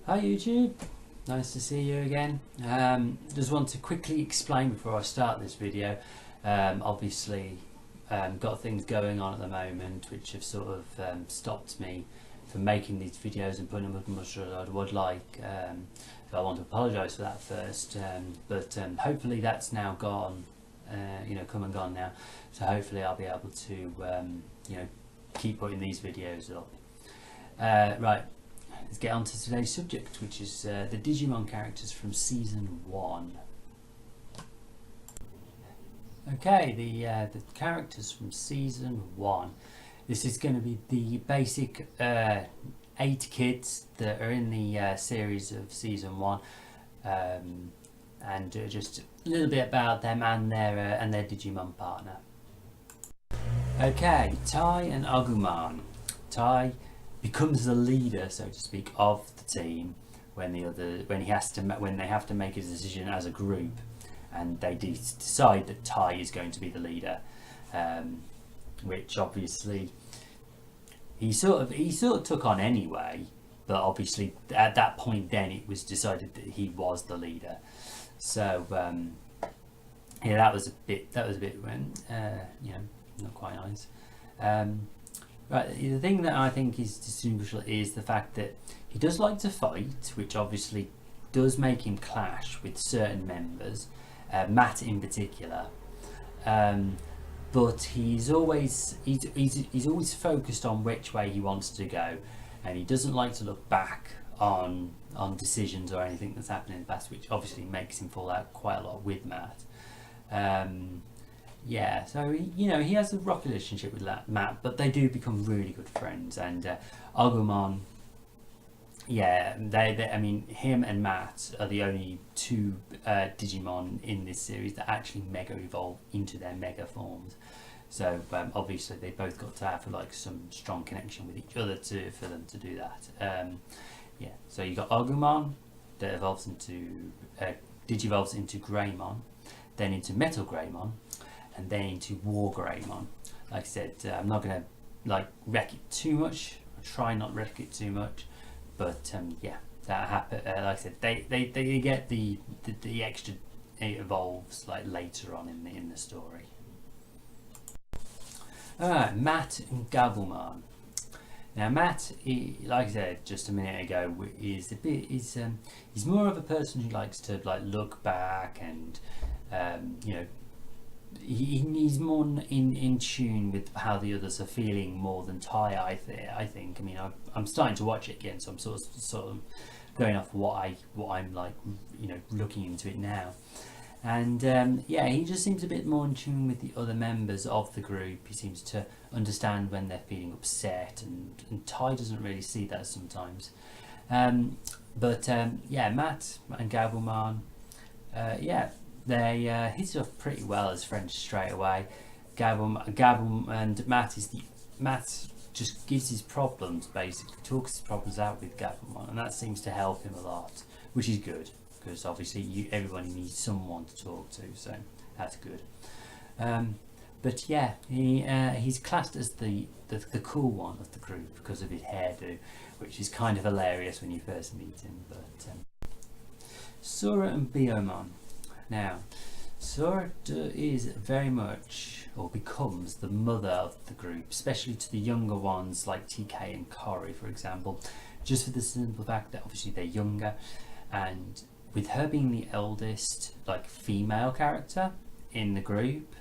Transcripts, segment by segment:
Hi YouTube, nice to see you again. Just want to quickly explain before I start this video. Obviously got things going on at the moment which have sort of stopped me from making these videos and putting them as much as I would like. So I want to apologise for that first, but hopefully that's now gone, come and gone now. So hopefully I'll be able to keep putting these videos up. Right. Let's get on to today's subject, which is the Digimon characters from Season 1. Okay, the characters from Season 1. This is going to be the basic 8 kids that are in the series of Season 1, and just a little bit about them and their Digimon partner. Okay, Tai and Agumon. Tai becomes the leader, so to speak, of the team when they have to make a decision as a group, and they decide that Tai is going to be the leader, which obviously he sort of took on anyway, but obviously at that point then it was decided that he was the leader. So yeah, that was a bit not quite nice. Right, the thing that I think is distinguishable is the fact that he does like to fight, which obviously does make him clash with certain members, Matt in particular. But he's always focused on which way he wants to go, and he doesn't like to look back on decisions or anything that's happened in the past, which obviously makes him fall out quite a lot with Matt. Yeah, so he has a rocky relationship with Matt, but they do become really good friends. And Agumon, yeah, I mean, him and Matt are the only two Digimon in this series that actually mega evolve into their mega forms. So obviously they both got to have like some strong connection with each other for them to do that. Yeah, so you got Agumon that evolves into Digivolves into Greymon, then into Metal Greymon, and then into War Greymon. Like I said, I'm not going to wreck it too much. I'll try not wreck it too much, but yeah, that happen. Like I said, they get the extra. It evolves like later on in the story. All right, Matt and Gabumon. Now Matt, like I said just a minute ago, he's more of a person who likes to look back and he's more in tune with how the others are feeling more than Tai. I think. I mean, I'm starting to watch it again, so I'm sort of going off what I'm like, looking into it now. And yeah, he just seems a bit more in tune with the other members of the group. He seems to understand when they're feeling upset, and Tai doesn't really see that sometimes. But yeah, Matt and Gabumon, yeah, they hit it off pretty well as friends straight away. Gabum and Matt just gives his problems, basically talks his problems out with Gabumon, and that seems to help him a lot, which is good because obviously everybody needs someone to talk to, so that's good. But yeah, he's classed as the cool one of the group because of his hairdo, which is kind of hilarious when you first meet him. But Sora and Biyomon. Now, Sora is very much, or becomes, the mother of the group, especially to the younger ones like TK and Cory, for example, just for the simple fact that obviously they're younger, and with her being the eldest female character in the group,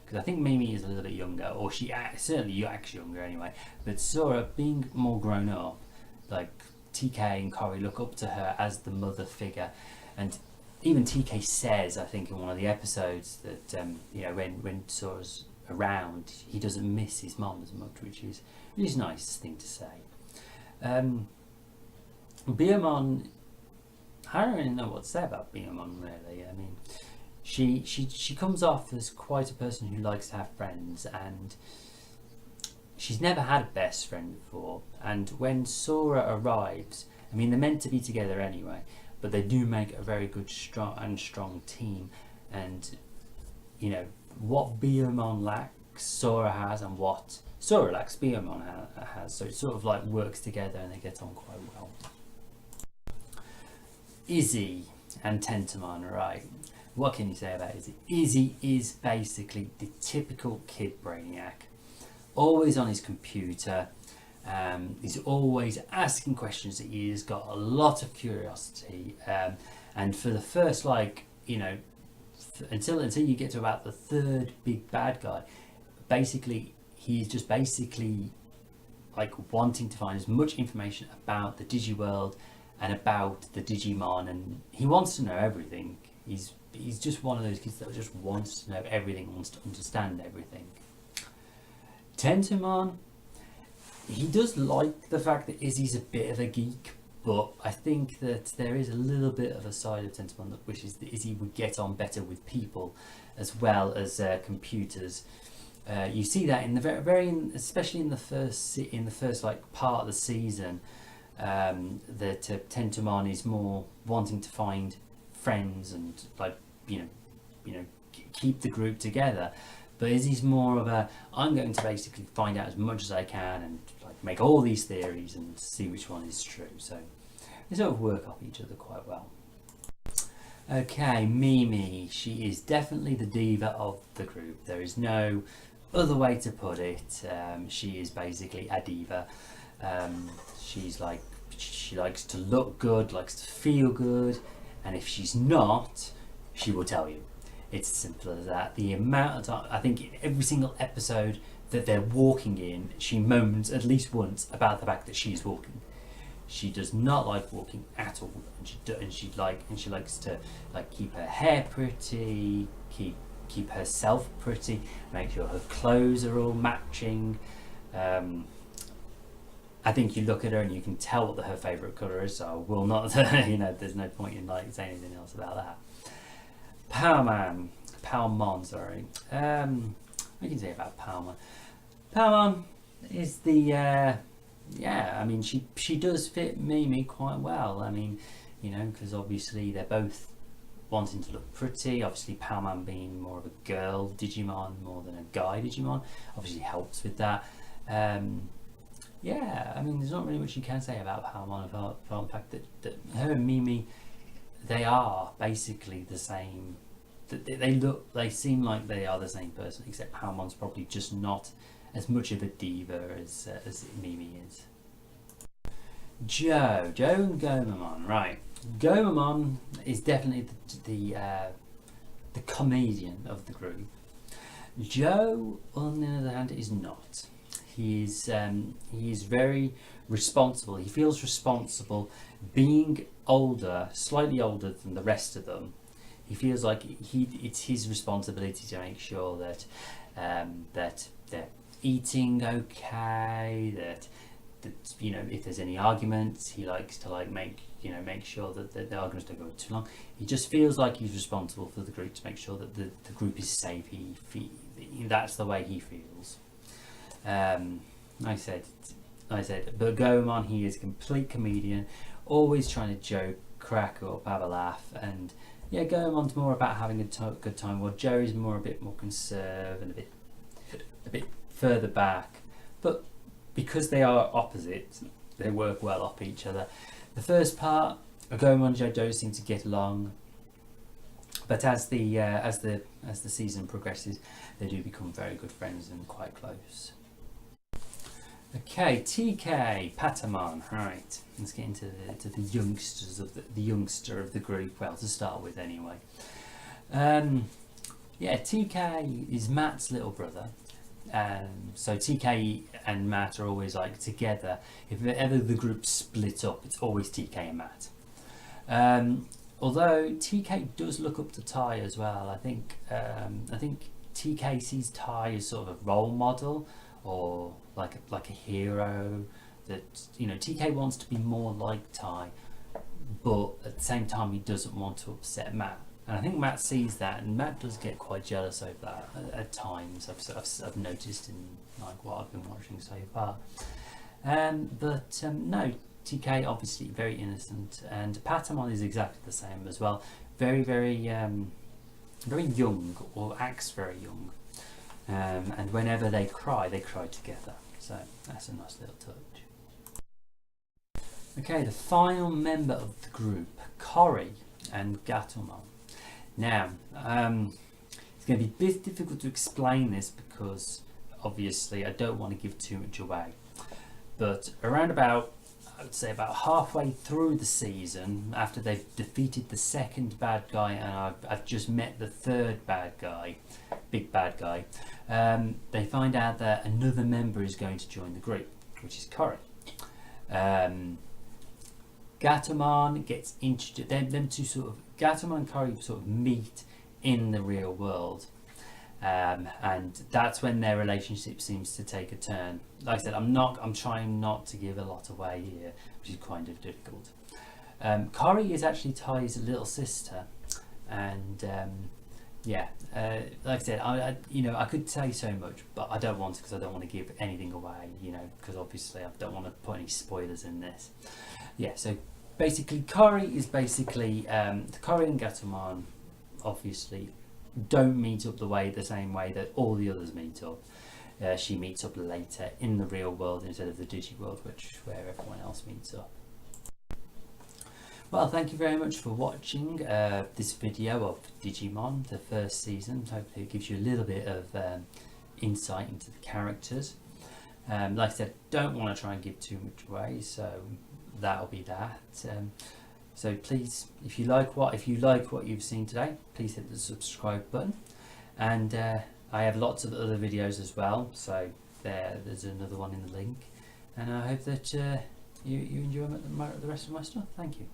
because I think Mimi is a little bit younger, or she certainly acts younger anyway, but Sora being more grown up, like TK and Cory look up to her as the mother figure. And even TK says, I think in one of the episodes, that when Sora's around, he doesn't miss his mom as much, which is a really nice thing to say. Biyomon, I don't really know what to say about Biyomon really. I mean, she comes off as quite a person who likes to have friends, and she's never had a best friend before. And when Sora arrives, I mean, they're meant to be together anyway, but they do make a very good, strong team. And what Biyomon lacks, Sora has, and what Sora lacks, Biyomon has. So it sort of works together, and they get on quite well. Izzy and Tentamon, right? What can you say about Izzy? Izzy is basically the typical kid brainiac, always on his computer. He's always asking questions. He's got a lot of curiosity, and for the first, like, you know, until you get to about the third big bad guy, basically he's just basically like wanting to find as much information about the Digiworld and about the Digimon, and he wants to know everything. He's just one of those kids that just wants to know everything, wants to understand everything. Tentamon, he does like the fact that Izzy's a bit of a geek, but I think that there is a little bit of a side of Tentamon that wishes that Izzy would get on better with people as well as computers. You see that in the especially in the first like part of the season, that Tentamon is more wanting to find friends and, like, you know keep the group together, but Izzy's more of a, I'm going to basically find out as much as I can and like make all these theories and see which one is true. So they sort of work off each other quite well. Okay, Mimi, she is definitely the diva of the group. There is no other way to put it. She is basically a diva. She's like, she likes to look good, likes to feel good, and if she's not, she will tell you. It's as simple as that. The amount of time, I think in every single episode that they're walking in, she moans at least once about the fact that she's walking. She does not like walking at all, and she likes to like keep her hair pretty, keep herself pretty, make sure her clothes are all matching. I think you look at her and you can tell what her favourite colour is, so I will not, there's no point in like saying anything else about that. Palmon, sorry. What can you say about Palmon? Palmon is the, I mean, she does fit Mimi quite well. I mean, because obviously they're both wanting to look pretty. Obviously Palmon being more of a girl Digimon more than a guy Digimon obviously helps with that. I mean, there's not really much you can say about Palmon apart from the fact that her and Mimi, they are basically the same. They seem like they are the same person, except Palmon's probably just not as much of a diva as Mimi is. Joe and Gomamon, right? Gomamon is definitely the comedian of the group. Joe, on the other hand, is not. He is very responsible. He feels responsible, being older, slightly older than the rest of them. He feels like it's his responsibility to make sure that that they're eating okay. That if there's any arguments, he likes to make sure that the arguments don't go too long. He just feels like he's responsible for the group to make sure that the group is safe. That's the way he feels. I said, but Gomamon, he is a complete comedian, always trying to joke, crack up, have a laugh, and Gomamon's more about having a good time, while Joe is a bit more conserved and a bit further back. But because they are opposites, they work well off each other. The first part, Gomamon and Joe don't seem to get along, but as the season progresses, they do become very good friends and quite close. Okay, TK, Patamon, right. Let's get into the youngsters of the youngster of the group. Well, to start with, anyway. TK is Matt's little brother. So TK and Matt are always like together. If ever the group split up, it's always TK and Matt. Although TK does look up to Tai as well. I think TK sees Tai as sort of a role model, or like a hero. That TK wants to be more like Tai, but at the same time he doesn't want to upset Matt. And I think Matt sees that, and Matt does get quite jealous over that at times. I've noticed in like what I've been watching so far. No, TK obviously very innocent, and Patamon is exactly the same as well. Very young, or acts very young. And whenever they cry together. So that's a nice little touch. Okay, the final member of the group, Cory and Gatomon. Now, it's going to be a bit difficult to explain this because obviously I don't want to give too much away. But around about, I would say about halfway through the season, after they've defeated the second bad guy and I've just met the third bad guy, big bad guy, they find out that another member is going to join the group, which is Cory. Gatomon gets introduced, them two sort of, Gatomon and Cory sort of meet in the real world. And that's when their relationship seems to take a turn. Like I said, I'm trying not to give a lot away here, which is kind of difficult. Cory is actually Ty's little sister, and like I said, I could say so much, but I don't want to, because I don't want to give anything away, because obviously I don't want to put any spoilers in this. So basically, Cory is basically Cory and Gatomon obviously don't meet up the same way that all the others meet up. She meets up later in the real world instead of the Digi world, where everyone else meets up. Well, thank you very much for watching this video of Digimon, the first season. Hopefully it gives you a little bit of insight into the characters. Like I said, don't want to try and give too much away, so that'll be that. So please, if you like what you've seen today, please hit the subscribe button, and I have lots of other videos as well, so there's another one in the link, and I hope that you enjoy the rest of my stuff. Thank you.